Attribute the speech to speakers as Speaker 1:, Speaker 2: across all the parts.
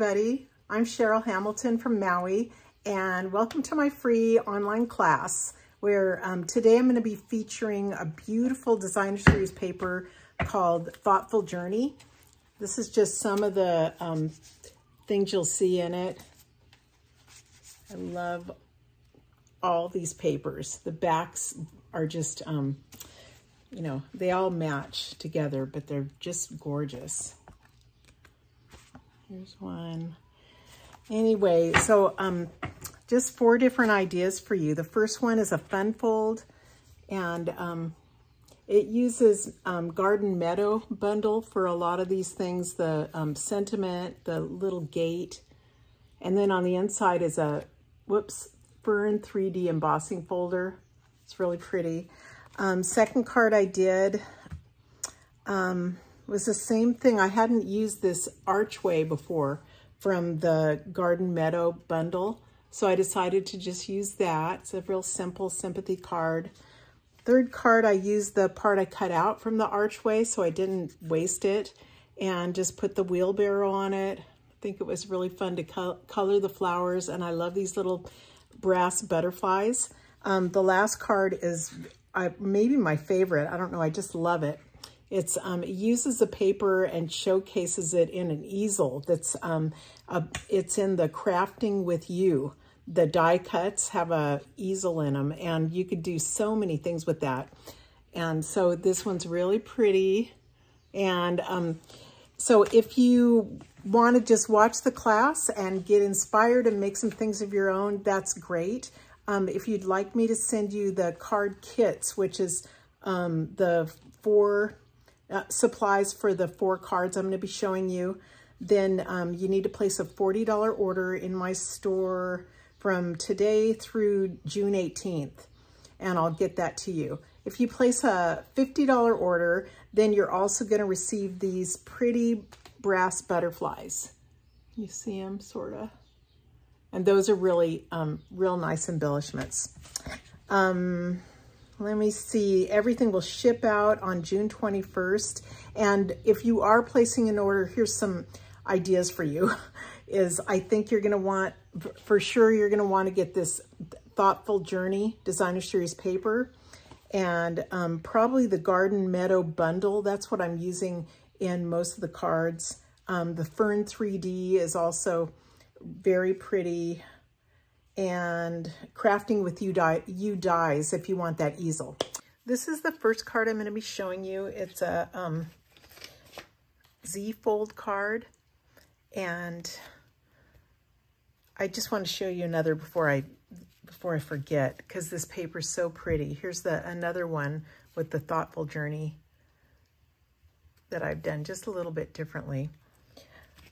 Speaker 1: everybody. I'm Cheryl Hamilton from Maui, and welcome to my free online class where today I'm going to be featuring a beautiful designer series paper called Thoughtful Journey. This is just some of the things you'll see in it. I love all these papers. The backs are just, you know, they all match together, but they're just gorgeous. Here's one. Anyway, so just 4 different ideas for you. The first one is a fun fold, and it uses Garden Meadow bundle for a lot of these things, the sentiment, the little gate, and then on the inside is a, Fern 3D embossing folder. It's really pretty. Second card I did was the same thing. I hadn't used this archway before from the Garden Meadow bundle, so I decided to just use that. It's a real simple sympathy card. Third card, I used the part I cut out from the archway, so I didn't waste it, and just put the wheelbarrow on it. I think it was really fun to color the flowers, and I love these little brass butterflies. The last card is maybe my favorite. I don't know, I just love it. It's it uses the paper and showcases it in an easel that's it's in the Crafting with You. The die cuts have a easel in them, and you could do so many things with that. And so this one's really pretty. And so if you want to just watch the class and get inspired and make some things of your own, that's great. If you'd like me to send you the card kits, which is the 4 supplies for the 4 cards I'm going to be showing you, then you need to place a $40 order in my store from today through June 18th, and I'll get that to you. If you place a $50 order, then you're also going to receive these pretty brass butterflies. You see them, sort of? And those are really real nice embellishments. Let me see, everything will ship out on June 21st. And if you are placing an order, here's some ideas for you. I think you're gonna want, for sure, you're gonna wanna get this Thoughtful Journey designer series paper, and probably the Garden Meadow bundle. That's what I'm using in most of the cards. The Fern 3D is also very pretty. And Crafting with You dies if you want that easel. This is the first card I'm going to be showing you. It's a Z-fold card, and I just want to show you another before I forget, because this paper's so pretty. Here's another one with the Thoughtful Journey that I've done just a little bit differently.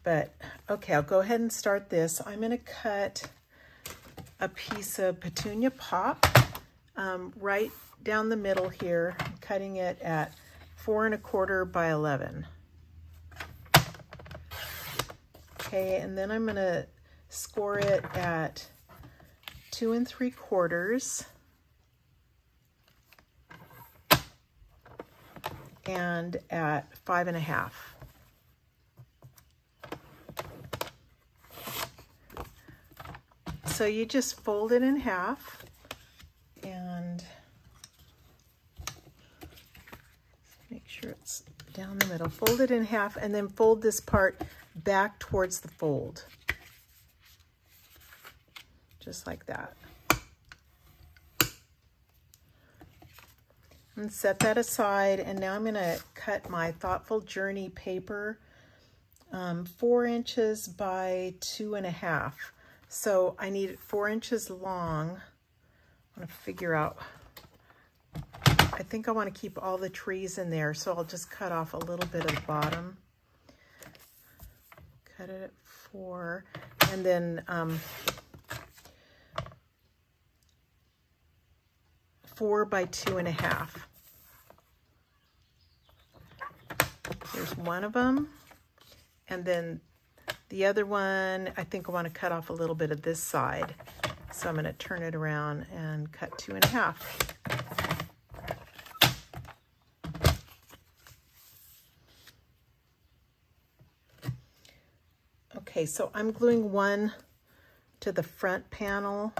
Speaker 1: But okay, I'll go ahead and start this. I'm going to cut a piece of petunia pop right down the middle here. I'm cutting it at 4 1/4 by 11. Okay, and then I'm gonna score it at 2 3/4 and at 5 1/2. So you just fold it in half, and make sure it's down the middle. Fold it in half, and then fold this part back towards the fold. Just like that. And set that aside, and now I'm going to cut my Thoughtful Journey paper 4 inches by 2 1/2. So I need it 4 inches long. I want to figure out, I think I want to keep all the trees in there, so I'll just cut off a little bit of the bottom. Cut it at 4, and then 4 by 2 1/2. Here's one of them, and then the other one, I think I want to cut off a little bit of this side. So I'm going to turn it around and cut 2 1/2. Okay, so I'm gluing one to the front panel.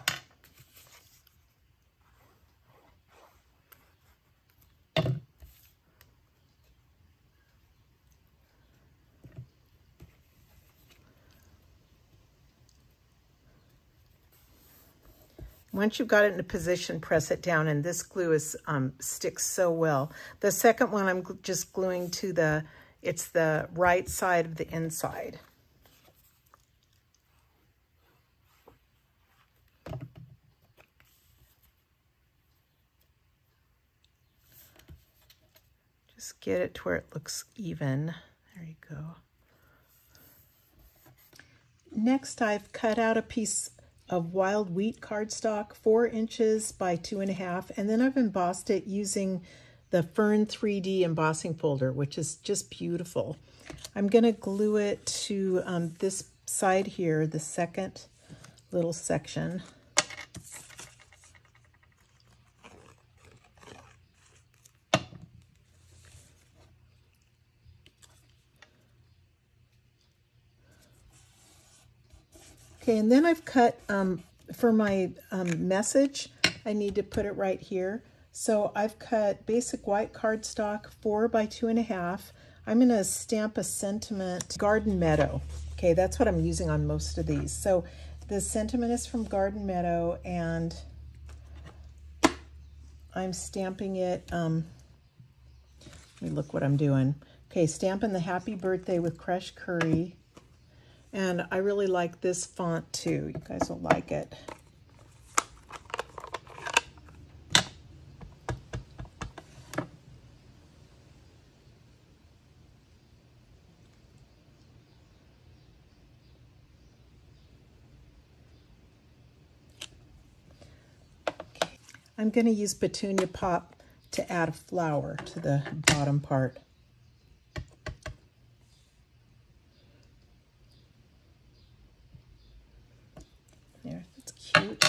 Speaker 1: Once you've got it in a position, press it down, and this glue is sticks so well. The second one I'm just gluing to it's the right side of the inside. Just get it to where it looks even. There you go. Next, I've cut out a piece of wild wheat cardstock, 4 inches by 2.5, and then I've embossed it using the Fern 3D embossing folder, which is just beautiful. I'm going to glue it to this side here, the second little section. Okay, and then I've cut, for my message, I need to put it right here. So I've cut basic white cardstock, 4 by 2.5. I'm going to stamp a sentiment, Garden Meadow. Okay, that's what I'm using on most of these. So the sentiment is from Garden Meadow, and I'm stamping it, let me look what I'm doing. Okay, stamping the happy birthday with crushed curry. And I really like this font too. You guys will like it. Okay. I'm going to use Petunia Pop to add a flower to the bottom part. There, that's cute.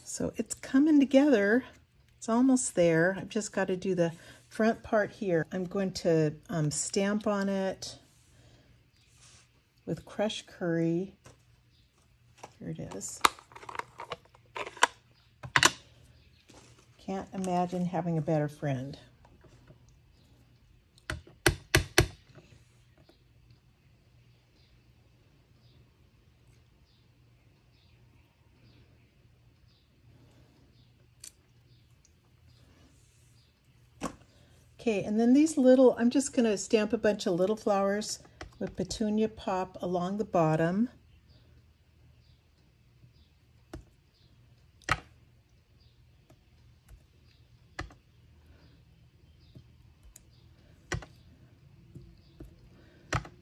Speaker 1: So it's coming together. It's almost there. I've just got to do the front part here. I'm going to stamp on it with crushed curry. Here it is. Can't imagine having a better friend. Okay, and then these little, I'm just going to stamp a bunch of little flowers with Petunia Pop along the bottom.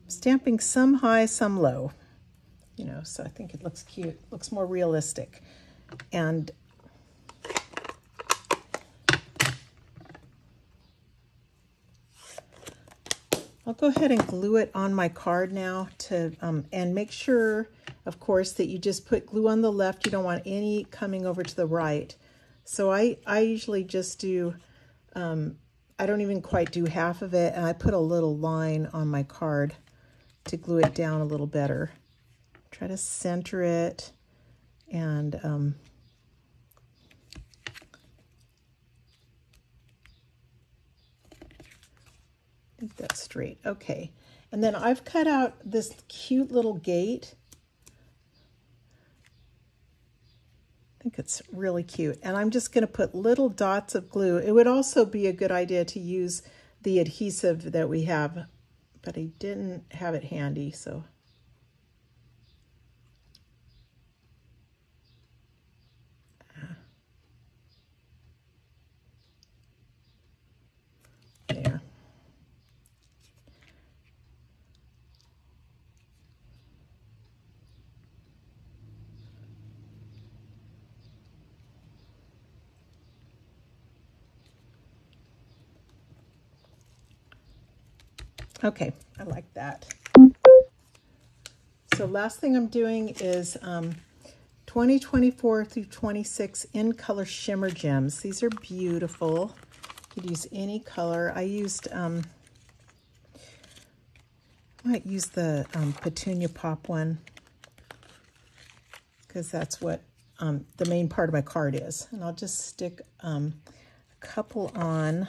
Speaker 1: Stamping some high, some low, you know, so I think it looks cute, looks more realistic. And I'll go ahead and glue it on my card now to, and make sure, of course, that you just put glue on the left. You don't want any coming over to the right. So I usually just do, I don't even quite do half of it, and I put a little line on my card to glue it down a little better. Try to center it and I think that's straight. Okay. And then I've cut out this cute little gate. I think it's really cute. And I'm just going to put little dots of glue. It would also be a good idea to use the adhesive that we have, but I didn't have it handy, so. There. Okay, I like that. So last thing I'm doing is 2024 through 26 in color shimmer gems. These are beautiful. You could use any color. I used, might use the Petunia Pop one because that's what the main part of my card is. And I'll just stick a couple on.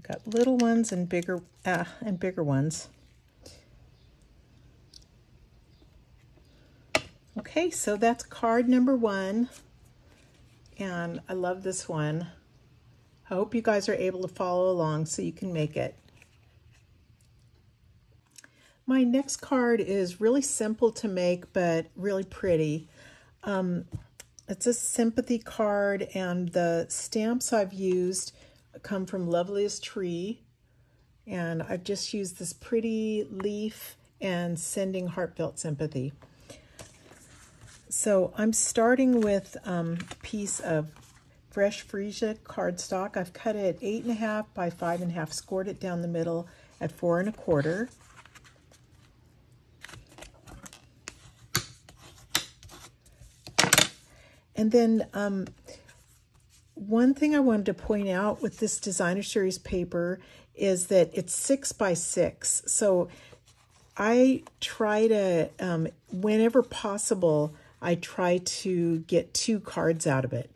Speaker 1: Got little ones and bigger ones. Okay, so that's card number 1, and I love this one. I hope you guys are able to follow along so you can make it. My next card is really simple to make, but really pretty. It's a sympathy card, and the stamps I've used come from Loveliest Tree, and I've just used this pretty leaf and sending heartfelt sympathy. So I'm starting with a piece of fresh freesia cardstock. I've cut it 8.5 by 5.5, scored it down the middle at 4 1/4. And then one thing I wanted to point out with this designer series paper is that it's 6 by 6. So I try to, whenever possible, I try to get 2 cards out of it.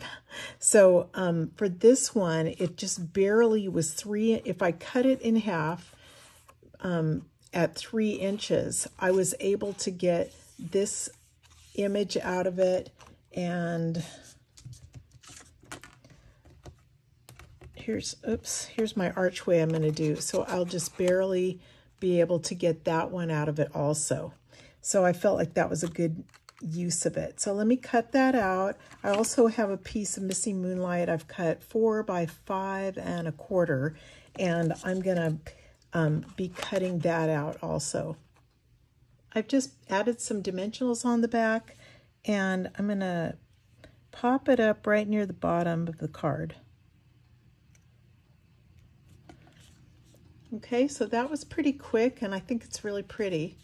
Speaker 1: So for this one, it just barely was 3. If I cut it in half at 3 inches, I was able to get this image out of it. And here's my archway I'm going to do. So I'll just barely be able to get that one out of it also. So I felt like that was a good use of it. So let me cut that out. I also have a piece of Missing Moonlight. I've cut 4 by 5 1/4, and I'm going to be cutting that out also. I've just added some dimensionals on the back, and I'm going to pop it up right near the bottom of the card. Okay, so that was pretty quick, and I think it's really pretty.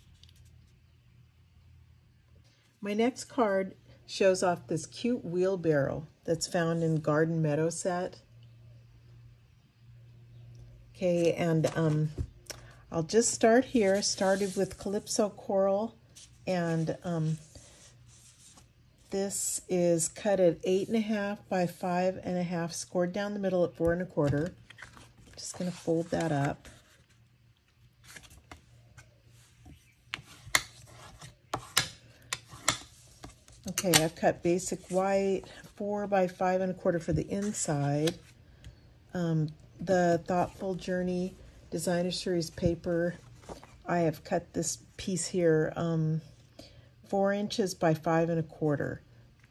Speaker 1: My next card shows off this cute wheelbarrow that's found in Garden Meadow set. Okay, and I'll just start here. Started with Calypso Coral, and this is cut at 8.5 by 5.5, scored down the middle at 4 1/4. Just going to fold that up. Okay, I've cut basic white, 4 by 5 1/4 for the inside. The Thoughtful Journey Designer Series paper, I have cut this piece here 4 inches by 5 1/4.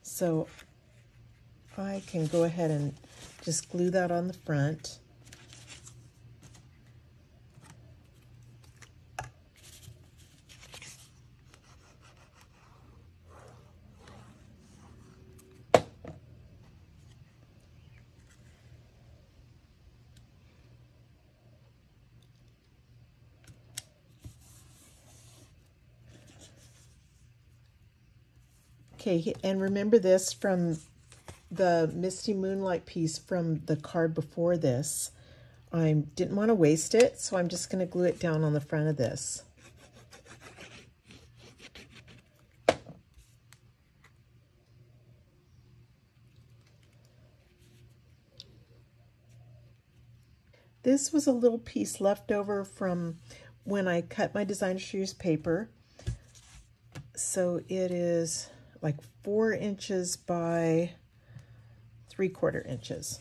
Speaker 1: So I can go ahead and just glue that on the front. Okay, and remember this from the Misty Moonlight piece from the card before this. I didn't want to waste it, so I'm just going to glue it down on the front of this. This was a little piece left over from when I cut my designer series paper. So it is like 4 inches by 3/4 inches.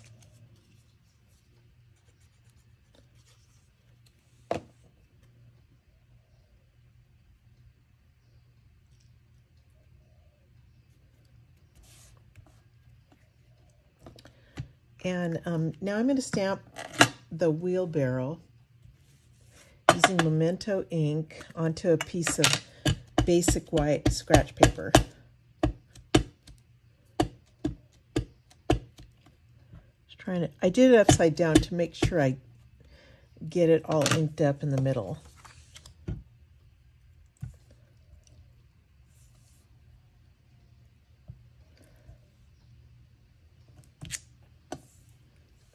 Speaker 1: And now I'm going to stamp the wheelbarrow using Memento ink onto a piece of basic white scratch paper. I did it upside down to make sure I get it all inked up in the middle.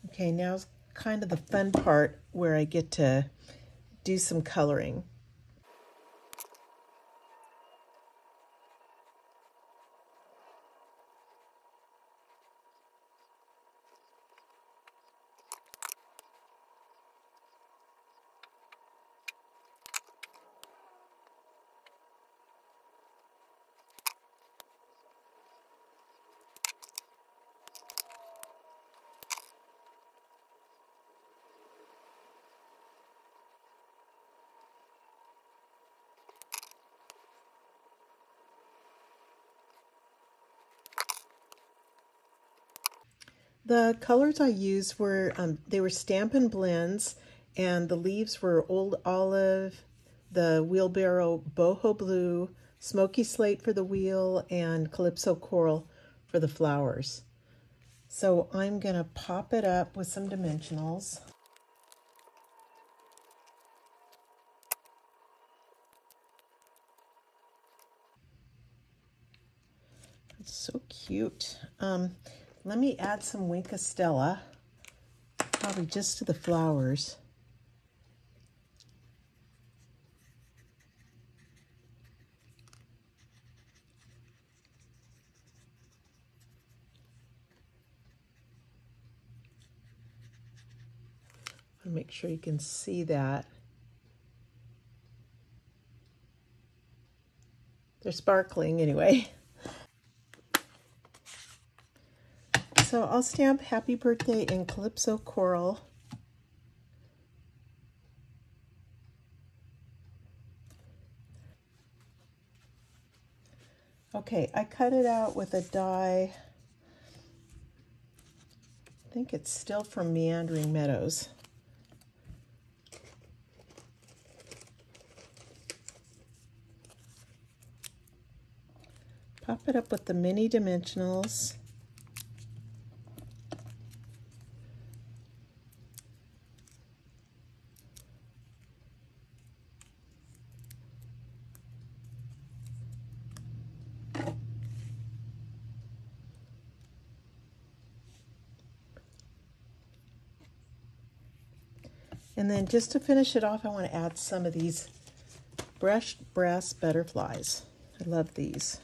Speaker 1: Okay, now's kind of the fun part where I get to do some coloring. The colors I used were, they were Stampin' Blends, and the leaves were Old Olive, the wheelbarrow boho blue, smoky slate for the wheel, and calypso coral for the flowers. So I'm gonna pop it up with some dimensionals. It's so cute. Let me add some Wink Stella, probably just to the flowers. I'll make sure you can see that. They're sparkling anyway. So I'll stamp Happy Birthday in Calypso Coral. Okay, I cut it out with a die. I think it's still from Meandering Meadows. Pop it up with the mini dimensionals. And then just to finish it off, I want to add some of these brushed brass butterflies. I love these.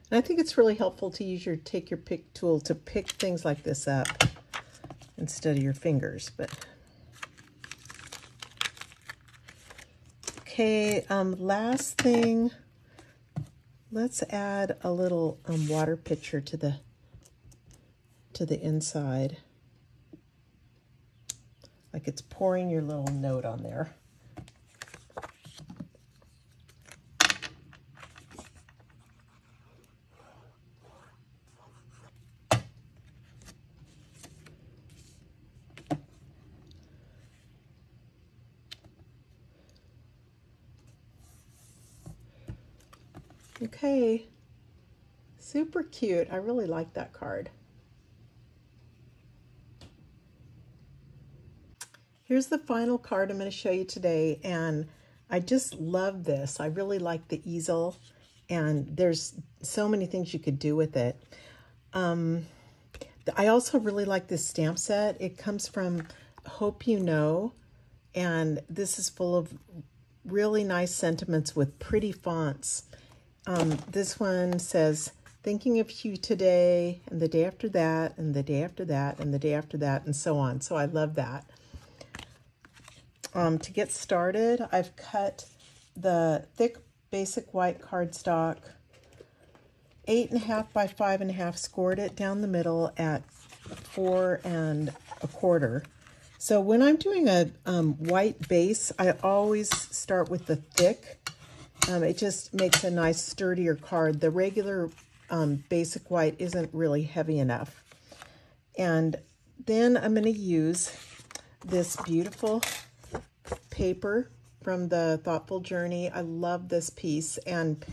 Speaker 1: And I think it's really helpful to use your take your pick tool to pick things like this up instead of your fingers. But okay, last thing, let's add a little water pitcher to the inside, like it's pouring your little note on there. Okay, super cute. I really like that card. Here's the final card I'm going to show you today, and I just love this. I really like the easel, and there's so many things you could do with it. I also really like this stamp set. It comes from Hope You Know, and this is full of really nice sentiments with pretty fonts. This one says, thinking of you today, and the day after that, and the day after that, and the day after that, and so on. So I love that. To get started, I've cut the thick basic white cardstock, 8.5 by 5.5, scored it down the middle at 4¼ So when I'm doing a white base, I always start with the thick. It just makes a nice sturdier card. The regular basic white isn't really heavy enough. And then I'm going to use this beautiful paper from the Thoughtful Journey. I love this piece. And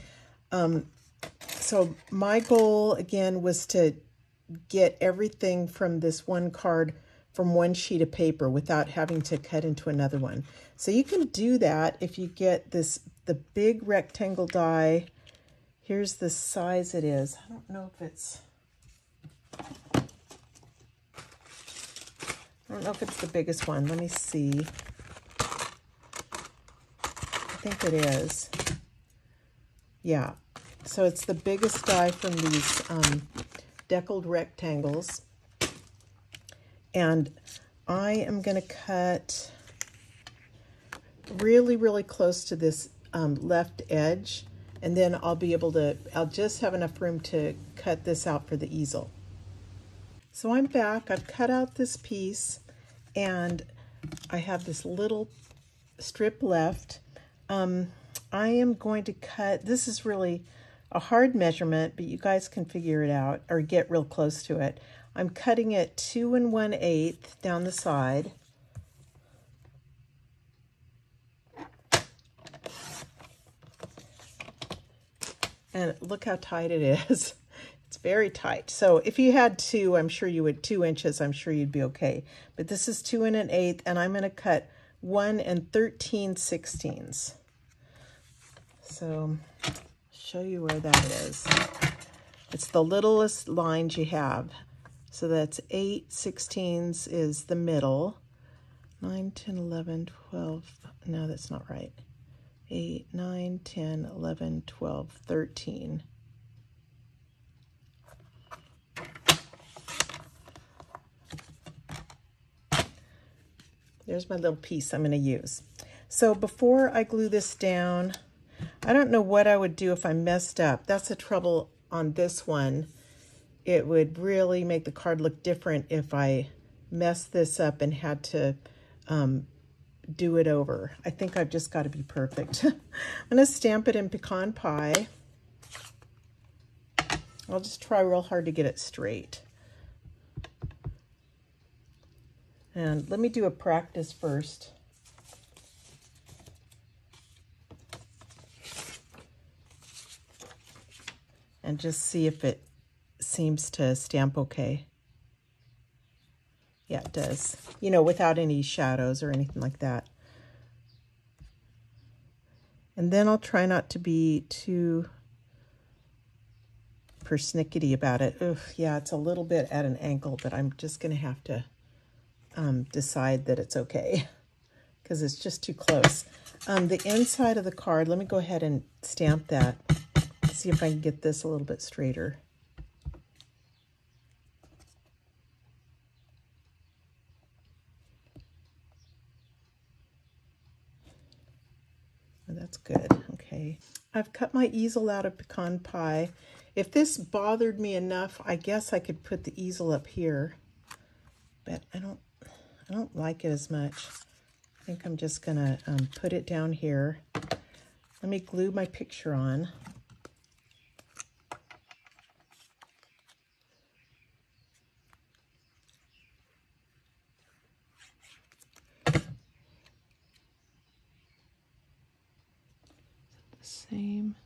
Speaker 1: so my goal, again, was to get everything from this one card from one sheet of paper without having to cut into another one. So you can do that if you get the big rectangle die. Here's the size it is. I don't know if it's... I don't know if it's the biggest one. Let me see. I think it is. Yeah. So it's the biggest die from these deckled rectangles. And I am going to cut really, really close to this left edge. And then I'll just have enough room to cut this out for the easel. So I'm back. I've cut out this piece and I have this little strip left. I am going to cut, this is really a hard measurement, but you guys can figure it out or get real close to it. I'm cutting it 2 1/8 down the side. And look how tight it is. It's very tight. So if you had 2, I'm sure you would, 2 inches, I'm sure you'd be okay. But this is 2 1/8, and I'm going to cut 1 13/16. So I'll show you where that is. It's the littlest lines you have. So that's 8/16 is the middle. 9, 10, 11, 12. No, that's not right. 8, 9, 10, 11, 12, 13. There's my little piece I'm going to use. So before I glue this down, I don't know what I would do if I messed up. That's the trouble on this one. It would really make the card look different if I messed this up and had to do it over. I think I've just got to be perfect. I'm going to stamp it in pecan pie. I'll just try real hard to get it straight. And let me do a practice first. And just see if it seems to stamp okay. Yeah, it does. You know, without any shadows or anything like that. And then I'll try not to be too persnickety about it. Ugh, yeah, it's a little bit at an angle, but I'm just going to have to decide that it's okay because it's just too close. The inside of the card, let me go ahead and stamp that. See if I can get this a little bit straighter. Oh, that's good. Okay. I've cut my easel out of pecan pie. If this bothered me enough, I guess I could put the easel up here, but I don't like it as much. I think I'm just gonna put it down here. Let me glue my picture on. Same.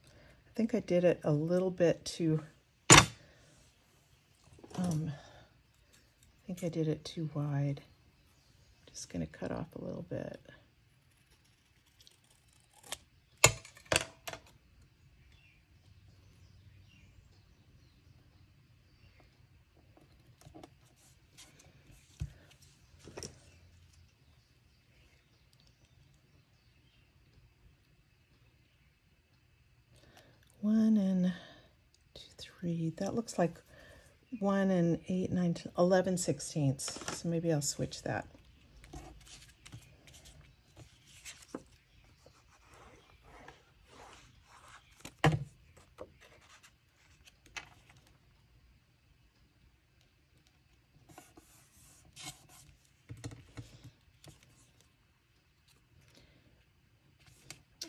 Speaker 1: I think I did it a little bit too, I think I did it too wide. Just going to cut off a little bit. One and 2, 3. That looks like 1 and 8, 9, 10, 11/16. So maybe I'll switch that.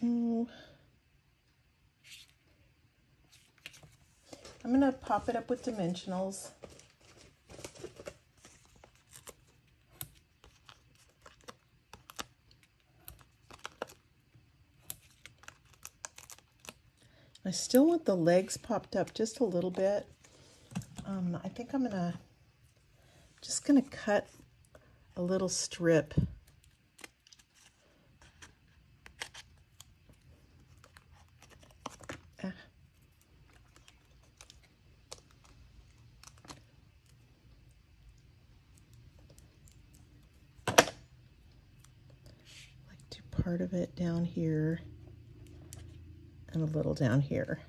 Speaker 1: I'm going to pop it up with dimensionals. I still want the legs popped up just a little bit. I think I'm just gonna cut a little strip. Do part of it down here and a little down here.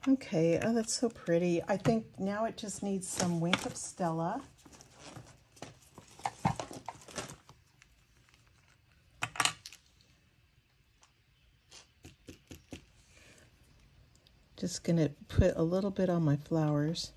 Speaker 1: Okay, oh, that's so pretty. I think now it just needs some Wink of Stella. Just gonna put a little bit on my flowers.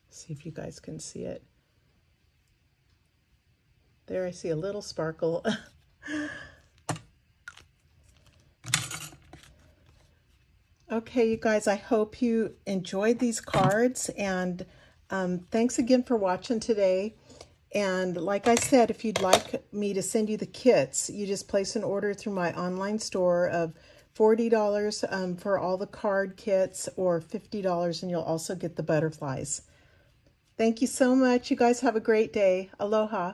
Speaker 1: See if you guys can see it. There, I see a little sparkle. Okay, you guys, I hope you enjoyed these cards, and thanks again for watching today. And like I said, if you'd like me to send you the kits, you just place an order through my online store of $40 for all the card kits, or $50, and you'll also get the butterflies. Thank you so much. You guys have a great day. Aloha.